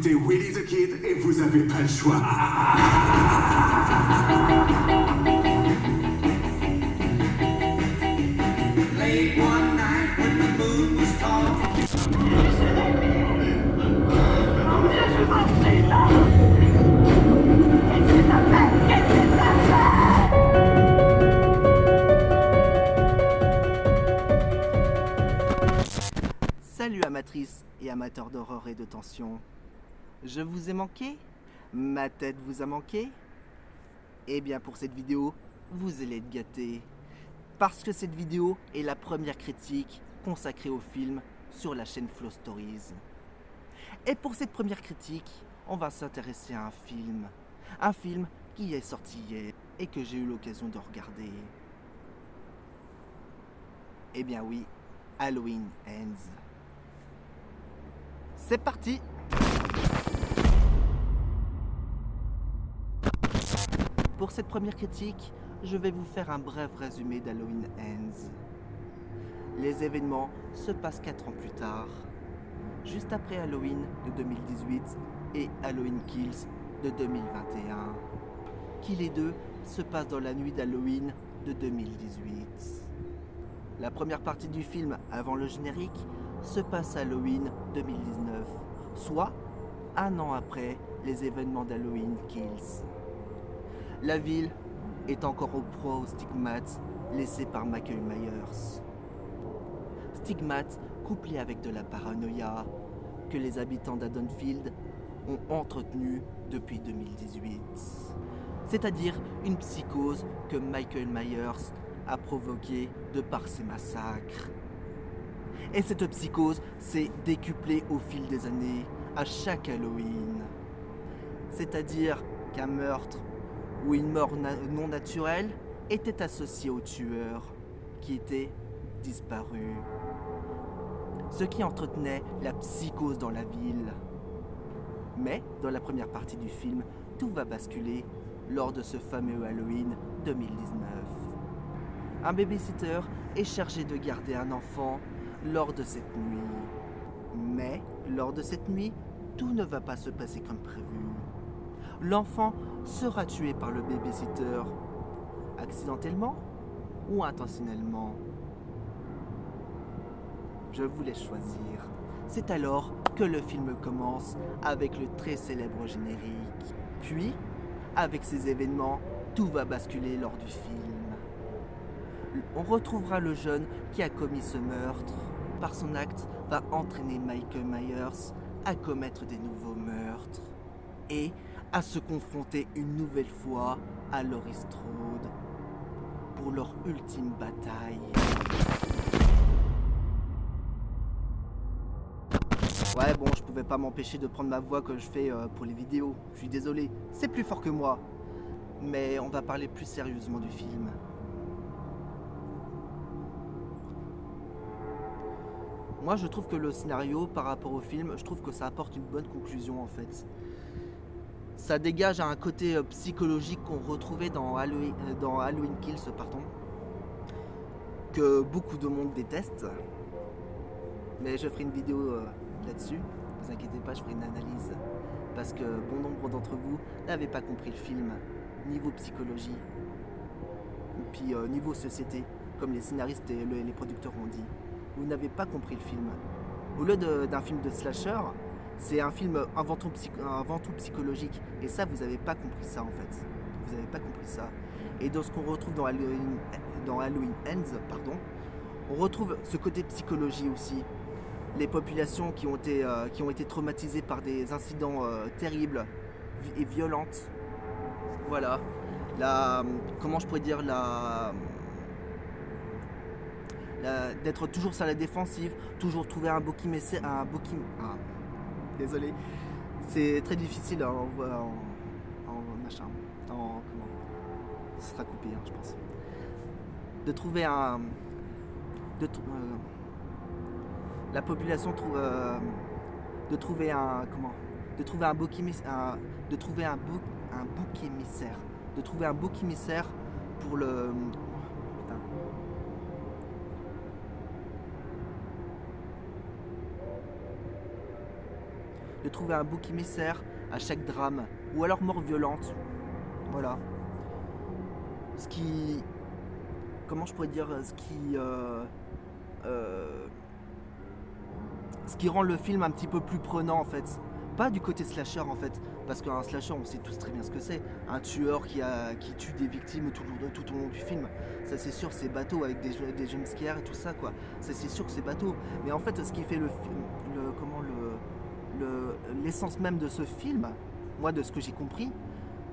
écoutez Willy the Kid et vous avez pas le choix. Late one night when the moon was tall. Salut amatrices et amateurs d'horreur et de tension. Je vous ai manqué? Ma tête vous a manqué? Eh bien pour cette vidéo, vous allez être gâtés. Parce que cette vidéo est la première critique consacrée au film sur la chaîne Flow Stories. Et pour cette première critique, on va s'intéresser à un film. Un film qui est sorti hier et que j'ai eu l'occasion de regarder. Eh bien oui, Halloween Ends. C'est parti! Pour cette première critique, je vais vous faire un bref résumé d'Halloween Ends. Les événements se passent 4 ans plus tard, juste après Halloween de 2018 et Halloween Kills de 2021, qui les deux se passent dans la nuit d'Halloween de 2018. La première partie du film, avant le générique, se passe à Halloween 2019, soit un an après les événements d'Halloween Kills. La ville est encore au proie aux stigmates laissés par Michael Myers. Stigmates couplés avec de la paranoïa que les habitants d'Haddonfield ont entretenu depuis 2018. C'est-à-dire une psychose que Michael Myers a provoquée de par ses massacres. Et cette psychose s'est décuplée au fil des années, à chaque Halloween. C'est-à-dire qu'un meurtre ou une mort non naturelle était associé au tueur qui était disparu. Ce qui entretenait la psychose dans la ville. Mais dans la première partie du film, tout va basculer lors de ce fameux Halloween 2019. Un babysitter est chargé de garder un enfant lors de cette nuit. Mais lors de cette nuit, tout ne va pas se passer comme prévu. L'enfant sera tué par le babysitter, accidentellement ou intentionnellement. Je vous laisse choisir. C'est alors que le film commence avec le très célèbre générique. Puis, avec ces événements, tout va basculer lors du film. On retrouvera le jeune qui a commis ce meurtre. Par son acte, va entraîner Michael Myers à commettre des nouveaux meurtres et à se confronter une nouvelle fois à Laurie Strode pour leur ultime bataille. Ouais bon, je pouvais pas m'empêcher de prendre ma voix que je fais pour les vidéos. Je suis désolé, c'est plus fort que moi. Mais on va parler plus sérieusement du film. Moi je trouve que le scénario par rapport au film, je trouve que ça apporte une bonne conclusion en fait. Ça dégage un côté psychologique qu'on retrouvait dans Halloween Kills, que beaucoup de monde déteste. Mais je ferai une vidéo là-dessus, ne vous inquiétez pas, je ferai une analyse. Parce que bon nombre d'entre vous n'avaient pas compris le film, niveau psychologie, et puis niveau société, comme les scénaristes et les producteurs ont dit. Vous n'avez pas compris le film. Au lieu d'un film de slasher, c'est un film avant tout psychologique. Et ça, vous n'avez pas compris ça en fait. Vous n'avez pas compris ça. Et dans ce qu'on retrouve dans Halloween Ends, on retrouve ce côté psychologie aussi. Les populations qui ont été traumatisées par des incidents terribles et violentes. Voilà. Comment je pourrais dire d'être toujours sur la défensive, toujours trouver un bouc émissaire, désolé, c'est très difficile comment, ce sera coupé je pense, de trouver la population de trouver un bouc émissaire, pour le de trouver un bouc émissaire à chaque drame, ou alors mort violente. Voilà. Ce qui... Comment je pourrais dire, ce qui rend le film un petit peu plus prenant en fait. Pas du côté slasher en fait, parce qu'un slasher on sait tous très bien ce que c'est. Un tueur qui tue des victimes tout au long du film. Ça c'est sûr, c'est bateau avec des jumpscares et tout ça quoi. Ça c'est sûr que c'est bateau. Mais en fait ce qui fait l'essence même de ce film, moi de ce que j'ai compris,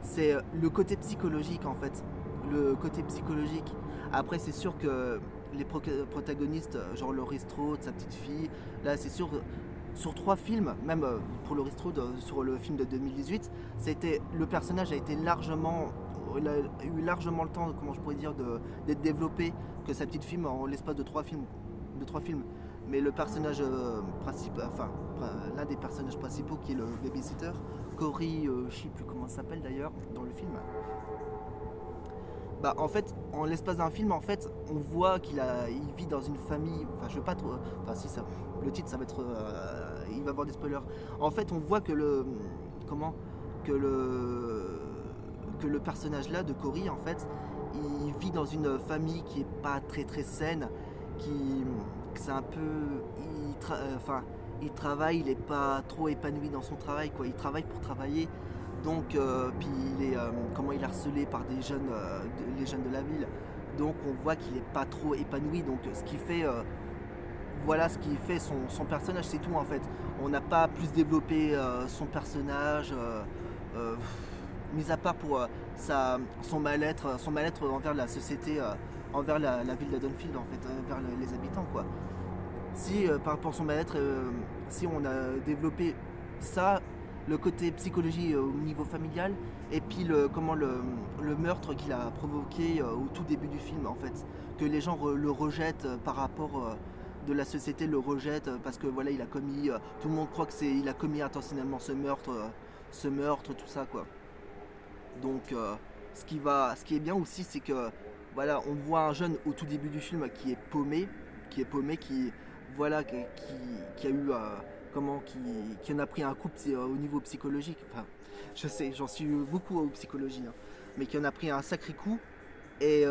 c'est le côté psychologique en fait. Le côté psychologique. Après c'est sûr que les protagonistes, genre Laurie Strode, sa petite fille, là c'est sûr, sur 3 films, même pour Laurie Strode, sur le film de 2018, le personnage a été largement, il a eu largement le temps, comment je pourrais dire, d'être développé que sa petite fille en l'espace de 3 films. Mais le personnage principal, l'un des personnages principaux qui est le babysitter, Corey, je sais plus comment ça s'appelle d'ailleurs dans le film. Bah en fait, en l'espace d'un film, en fait, on voit il vit dans une famille. Enfin, je veux pas trop. Enfin, si ça, le titre, ça va être. Il va avoir des spoilers. En fait, on voit que le personnage là de Corey, en fait, il vit dans une famille qui est pas très très saine, que c'est un peu. Il travaille, il est pas trop épanoui dans son travail, quoi. Il travaille pour travailler. Donc, puis il est harcelé par les jeunes de la ville. Donc on voit qu'il est pas trop épanoui. Donc ce qui fait son personnage, c'est tout en fait. On n'a pas plus développé son personnage, mis à part pour son mal-être envers la société, envers la ville de Dunfield en fait, envers les habitants quoi. Si par rapport à son mal-être, si on a développé ça, le côté psychologie au niveau familial, et puis le meurtre qu'il a provoqué au tout début du film en fait, que les gens le rejettent par rapport de la société le rejette parce que voilà il a commis, tout le monde croit que il a commis intentionnellement ce meurtre tout ça quoi. Donc ce qui est bien aussi c'est que voilà on voit un jeune au tout début du film qui est paumé, qui a eu qui en a pris un coup au niveau psychologique. Enfin, je sais, j'en suis beaucoup en psychologie, hein, mais qui en a pris un sacré coup. Et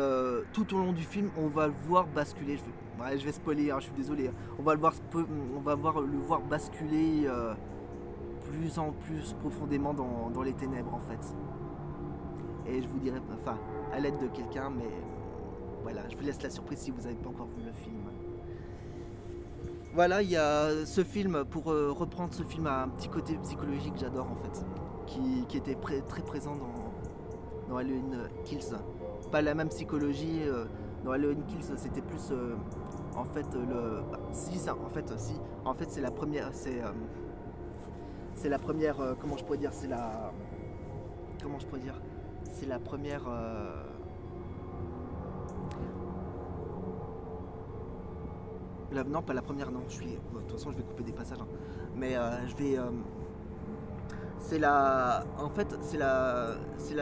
tout au long du film, on va le voir basculer. Je vais spoiler, hein, je suis désolé. Hein. On va le voir basculer plus en plus profondément dans les ténèbres en fait. Et je vous dirai, enfin, à l'aide de quelqu'un, mais voilà, je vous laisse la surprise si vous n'avez pas encore vu le film. Voilà, il y a ce film, pour reprendre ce film, a un petit côté psychologique que j'adore en fait, qui était très présent dans Halloween Kills. Pas la même psychologie, dans Halloween Kills c'était plus en fait c'est la première, comment je pourrais dire, c'est la première non, pas la première, non. De toute façon, je vais couper des passages. Hein. Mais c'est la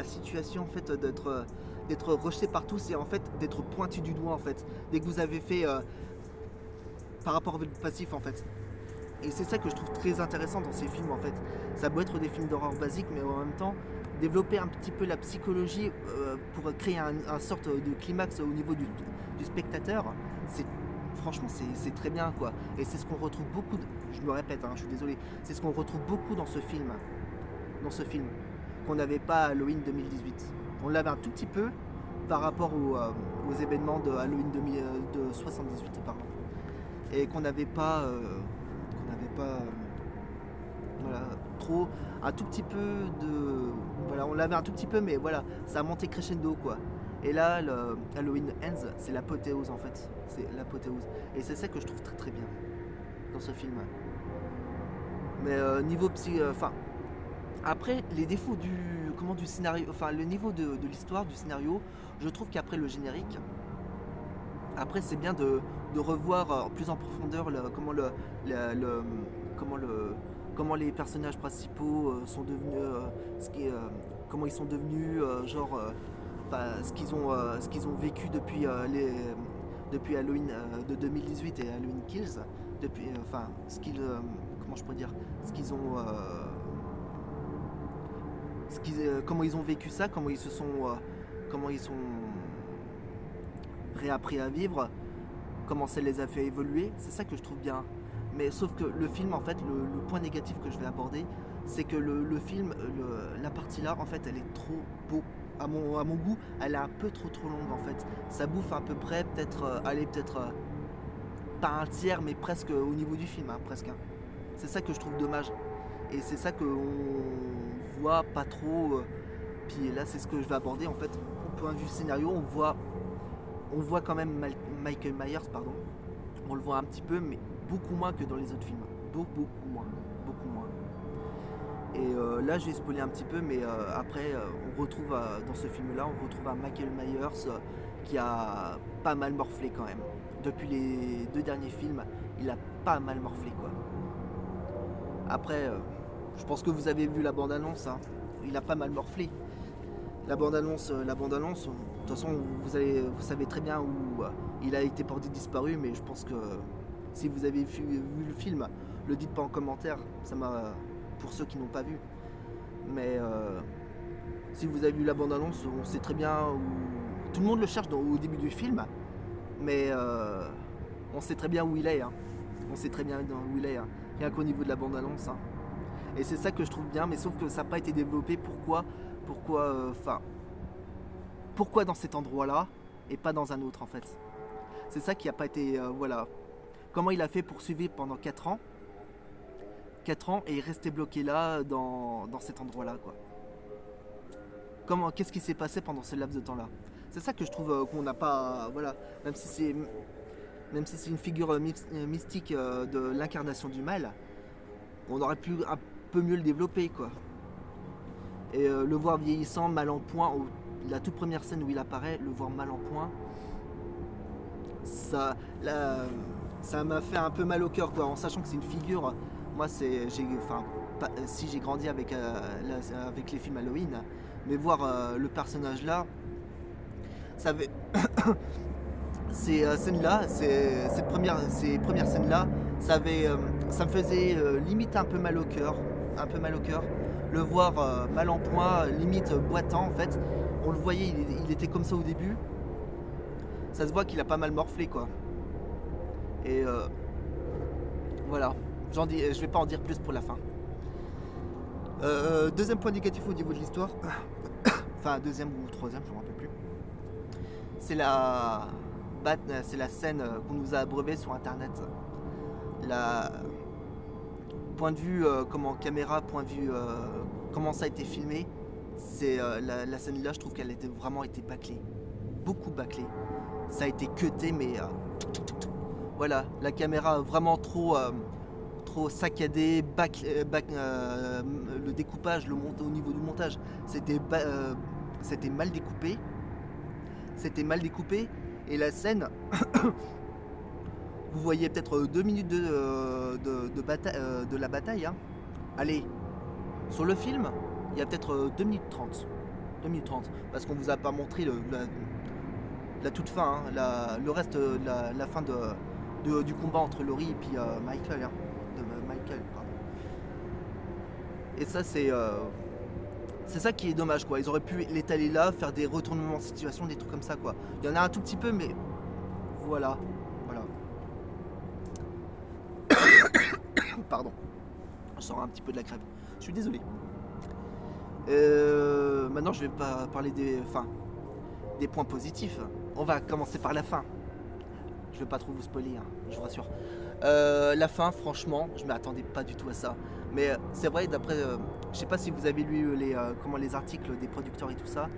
situation en fait d'être rejeté par tous et en fait d'être pointu du doigt en fait. Dès que vous avez fait par rapport au passif en fait. Et c'est ça que je trouve très intéressant dans ces films en fait. Ça peut être des films d'horreur basiques, mais en même temps développer un petit peu la psychologie pour créer un sorte de climax au niveau du spectateur. Franchement c'est très bien quoi, et c'est ce qu'on retrouve beaucoup je me répète, hein, je suis désolé, c'est ce qu'on retrouve beaucoup dans ce film qu'on n'avait pas à Halloween 2018. On l'avait un tout petit peu par rapport aux événements de Halloween de 78 pardon, et qu'on n'avait pas voilà, trop, un tout petit peu voilà, on l'avait un tout petit peu, mais voilà, ça a monté crescendo quoi. Et là, le Halloween Ends, c'est l'apothéose en fait. C'est l'apothéose. Et c'est ça que je trouve très très bien dans ce film. Mais niveau après, les défauts du scénario, enfin le niveau de l'histoire, du scénario, je trouve qu'après le générique, après c'est bien de revoir plus en profondeur comment les personnages principaux sont devenus, comment ils sont devenus, ce qu'ils ont vécu depuis Halloween de 2018 et Halloween Kills, depuis comment je pourrais dire, ce qu'ils ont, comment ils ont vécu ça, comment ils sont réappris à vivre, comment ça les a fait évoluer. C'est ça que je trouve bien. Mais sauf que le film, en fait, le point négatif que je vais aborder, c'est que le film, la partie là, en fait, elle est trop beau. À mon goût, elle est un peu trop longue, en fait. Ça bouffe à peu près, peut-être pas un tiers, mais presque au niveau du film, hein, presque. Hein. C'est ça que je trouve dommage. Et c'est ça qu'on voit pas trop. Puis là, c'est ce que je vais aborder, en fait. Au point de vue scénario, on voit quand même Michael Myers, pardon. On le voit un petit peu, mais beaucoup moins que dans les autres films. Beaucoup moins. Et là, je vais spoiler un petit peu, mais après, on retrouve dans ce film-là, on retrouve un Michael Myers qui a pas mal morflé quand même. Depuis les 2 derniers films, il a pas mal morflé, quoi. Après, je pense que vous avez vu la bande-annonce, hein. Il a pas mal morflé. La bande-annonce, de toute façon, vous savez très bien où il a été porté disparu, mais je pense que si vous avez vu le film, le dites pas en commentaire, pour ceux qui n'ont pas vu. Mais si vous avez vu la bande-annonce, on sait très bien où... Tout le monde le cherche au début du film, mais on sait très bien où il est. Hein. On sait très bien où il est, hein. Rien qu'au niveau de la bande-annonce. Hein. Et c'est ça que je trouve bien, mais sauf que ça n'a pas été développé. Pourquoi dans cet endroit-là et pas dans un autre, en fait. C'est ça qui n'a pas été... voilà. Comment il a fait pour suivre pendant 4 ans 4 ans et rester bloqué là, dans cet endroit-là, quoi. Qu'est-ce qui s'est passé pendant ce laps de temps-là? C'est ça que je trouve qu'on n'a pas... Voilà. Même si c'est une figure mystique de l'incarnation du mal, on aurait pu un peu mieux le développer, quoi. Et le voir vieillissant, mal en point, la toute première scène où il apparaît, le voir mal en point, ça m'a fait un peu mal au cœur, quoi, en sachant que c'est une figure. Moi, si j'ai grandi avec les films Halloween, mais voir le personnage là, ça avait ces scènes-là, ces premières scènes-là, ça me faisait limite un peu mal au cœur, le voir mal en point, limite boitant, en fait. On le voyait, il était comme ça au début. Ça se voit qu'il a pas mal morflé, quoi. Et voilà. Je vais pas en dire plus pour la fin. Deuxième point négatif au niveau de l'histoire. Enfin, deuxième ou troisième, je me rappelle plus. C'est la scène qu'on nous a abreuvée sur internet. Point de vue caméra, point de vue comment ça a été filmé. C'est la scène là, je trouve qu'elle était vraiment été bâclée. Beaucoup bâclée. Ça a été cuté, mais voilà, la caméra vraiment trop saccadé, le découpage, au niveau du montage, c'était mal découpé. Et la scène, vous voyez peut-être 2 minutes de la bataille. Hein. Allez, sur le film, il y a peut-être 2 minutes 30. 2 minutes 30, parce qu'on vous a pas montré la toute fin, hein, le reste de la fin du combat entre Laurie et puis Michael. Hein. Michael, pardon. Et ça, c'est ça qui est dommage, quoi. Ils auraient pu l'étaler là, faire des retournements de situation, des trucs comme ça, quoi. Il y en a un tout petit peu, mais voilà. Pardon. Je sors un petit peu de la crève. Je suis désolé. Maintenant, je vais pas parler des points positifs. On va commencer par la fin. Je vais pas trop vous spoiler, hein, je vous rassure. La fin, franchement, je m'attendais pas du tout à ça. Mais c'est vrai, d'après, je sais pas si vous avez lu les articles des producteurs et tout ça.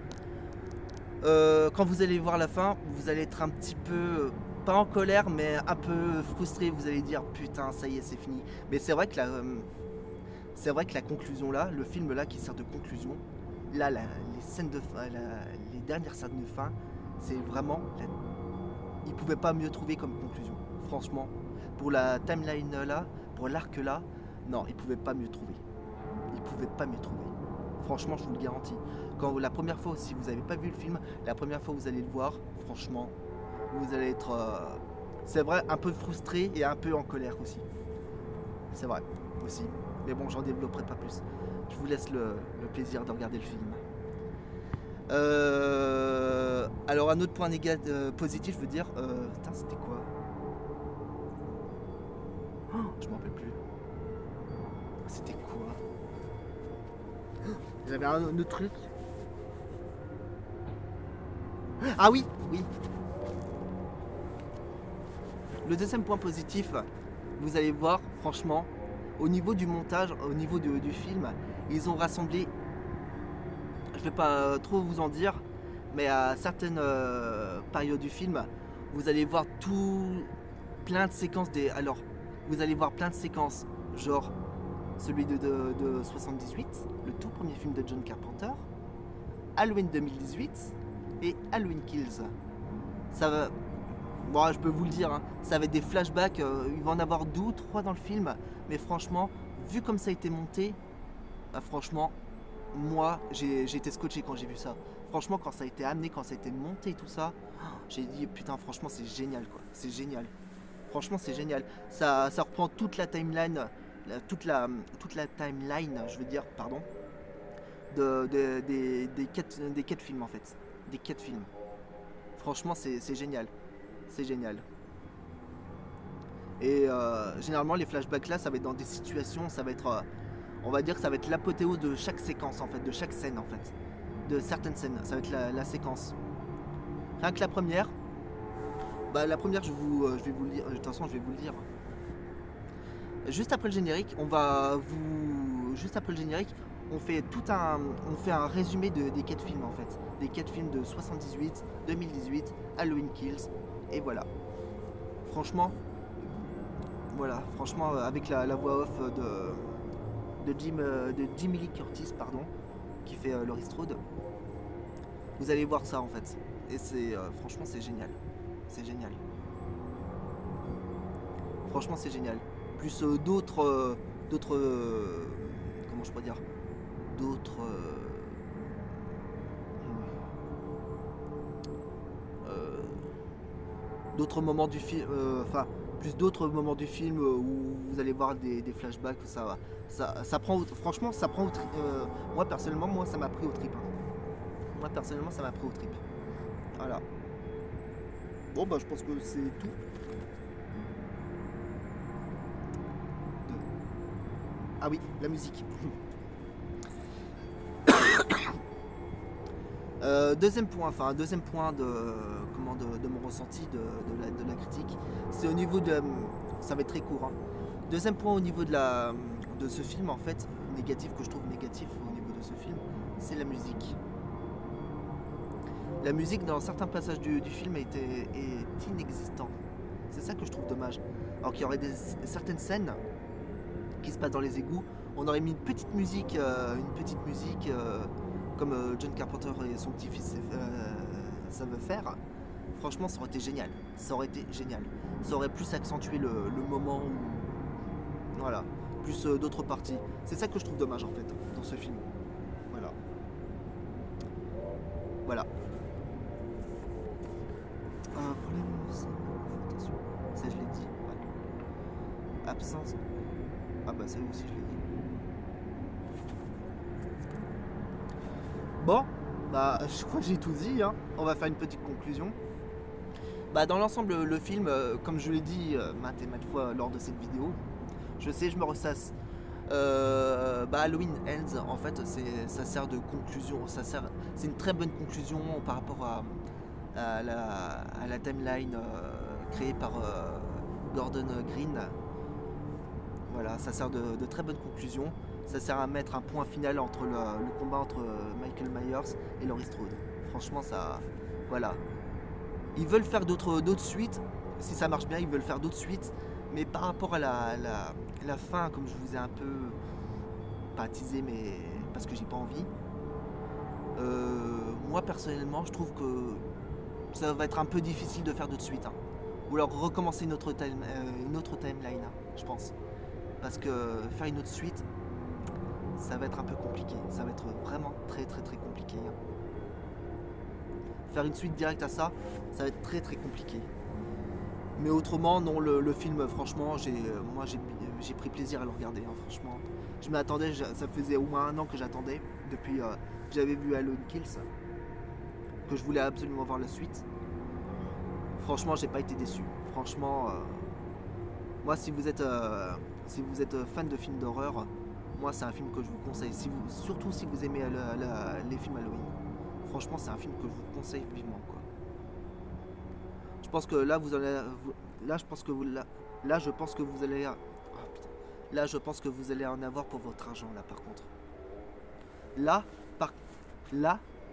Quand vous allez voir la fin, vous allez être un petit peu, pas en colère, mais un peu frustré. Vous allez dire putain, ça y est, c'est fini. Mais c'est vrai que la conclusion là, le film là qui sert de conclusion, là, les scènes de fin, les dernières scènes de fin, c'est vraiment, ils pouvaient pas mieux trouver comme conclusion. Franchement, pour la timeline là, pour l'arc là, non, ils pouvaient pas mieux trouver. Franchement, je vous le garantis. Quand la première fois, si vous n'avez pas vu le film, la première fois vous allez le voir, franchement, vous allez être, c'est vrai, un peu frustré et un peu en colère aussi. c'est vrai, aussi. Mais bon, j'en développerai pas plus. Je vous laisse le plaisir de regarder le film. Alors un autre point positif, je veux dire, putain, c'était quoi? Oh, je m'en rappelle plus. C'était quoi? J'avais un autre truc. Ah oui, oui. Le deuxième point positif, vous allez voir, franchement, au niveau du montage, au niveau du film, ils ont rassemblé, je vais pas trop vous en dire, mais à certaines périodes du film, vous allez voir plein de séquences alors, vous allez voir plein de séquences, genre celui de 78, le tout premier film de John Carpenter, Halloween 2018 et Halloween Kills. Ça va, bon, je peux vous le dire, hein, ça va être des flashbacks, il va en avoir 2 ou 3 dans le film, mais franchement, vu comme ça a été monté, bah, franchement, moi, j'ai été scotché quand j'ai vu ça. Franchement, quand ça a été amené, quand ça a été monté et tout ça, j'ai dit putain, franchement, c'est génial, quoi. C'est génial. Franchement, c'est génial. Ça reprend toute la timeline, toute la timeline, je veux dire, pardon, des 4 films en fait. Des 4 films. Franchement, c'est génial. C'est génial. Et généralement, les flashbacks là, ça va être dans des situations, ça va être, on va dire que ça va être l'apothéose de chaque séquence en fait, de chaque scène en fait. De certaines scènes, ça va être la séquence. Rien que la première, bah la première, je vais vous le dire, de toute façon, je vais vous le dire. Juste après le générique, juste après le générique, on fait un résumé des 4 films en fait, des 4 films de 78, 2018, Halloween Kills, et voilà. Franchement, avec la voix off de Jamie Lee Curtis, pardon, qui fait Laurie Strode, vous allez voir ça en fait, et c'est franchement c'est génial, c'est génial. Franchement c'est génial. Plus d'autres comment je pourrais dire, d'autres moments du film, enfin plus d'autres moments du film où vous allez voir des flashbacks, ça prend franchement ça prend au trip. Moi personnellement, ça m'a pris au trip, hein. Moi personnellement ça m'a pris au trip. Voilà. Bon bah je pense que c'est tout. Ah oui, la musique. Deuxième point de mon ressenti de la critique, c'est au niveau de, ça va être très court, hein. Deuxième point au niveau de ce film en fait, négatif, que je trouve négatif au niveau de ce film, c'est la musique. La musique dans certains passages du film est inexistant. C'est ça que je trouve dommage. Alors qu'il y aurait certaines scènes qui se passent dans les égouts, on aurait mis une petite musique comme John Carpenter et son petit-fils savent faire. Franchement, ça aurait été génial. Ça aurait été génial. Ça aurait plus accentué le moment où, voilà, plus d'autres parties. C'est ça que je trouve dommage en fait dans ce film. Voilà. Voilà. Problème, attention. Ça je l'ai dit. Ouais. Absence. Ah bah ça aussi je l'ai dit. Bon, bah je crois que j'ai tout dit, hein. On va faire une petite conclusion. Bah dans l'ensemble le film, comme je l'ai dit maintes et maintes fois lors de cette vidéo, je sais, je me ressasse. Halloween Ends en fait ça sert de conclusion, c'est une très bonne conclusion par rapport à la timeline créée par Gordon Green. Voilà, ça sert de très bonne conclusion. Ça sert à mettre un point final entre le combat entre Michael Myers et Laurie Strode. Franchement, ça, voilà. Ils veulent faire d'autres suites. Si ça marche bien, ils veulent faire d'autres suites. Mais par rapport à la fin, comme je vous ai un peu pas teasé, mais parce que j'ai pas envie. Moi personnellement, je trouve que ça va être un peu difficile de faire d'autres suites, hein. Ou alors recommencer une autre timeline, hein, je pense. Parce que faire une autre suite, ça va être un peu compliqué. Ça va être vraiment très très très compliqué, hein. Faire une suite directe à ça, ça va être très très compliqué. Mais autrement, non, le film, franchement, moi j'ai pris plaisir à le regarder, hein, franchement. Je m'attendais, ça faisait au moins 1 an que j'attendais, depuis que j'avais vu Halloween Kills, que je voulais absolument voir la suite. Franchement, j'ai pas été déçu. Franchement, moi, si vous êtes fan de films d'horreur, moi, c'est un film que je vous conseille. Surtout si vous aimez les films Halloween. Franchement, c'est un film que je vous conseille vivement, quoi. Je pense que là, je pense que vous allez, là, je pense que vous allez en avoir pour votre argent, là, par contre. Là,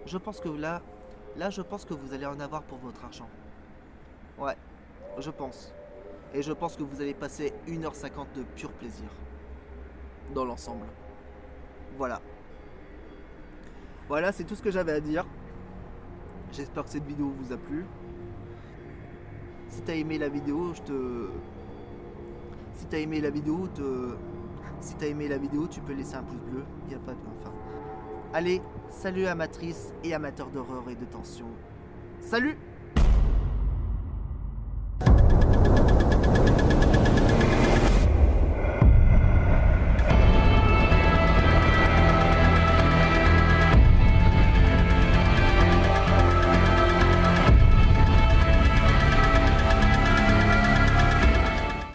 je pense que je pense que vous allez en avoir pour votre argent. Ouais, je pense. Et je pense que vous allez passer 1h50 de pur plaisir. Dans l'ensemble. Voilà. Voilà, c'est tout ce que j'avais à dire. J'espère que cette vidéo vous a plu. Si t'as aimé la vidéo, Si t'as aimé la vidéo, tu peux laisser un pouce bleu. Y a pas de... Enfin... Allez, salut amatrices et amateurs d'horreur et de tension. Salut!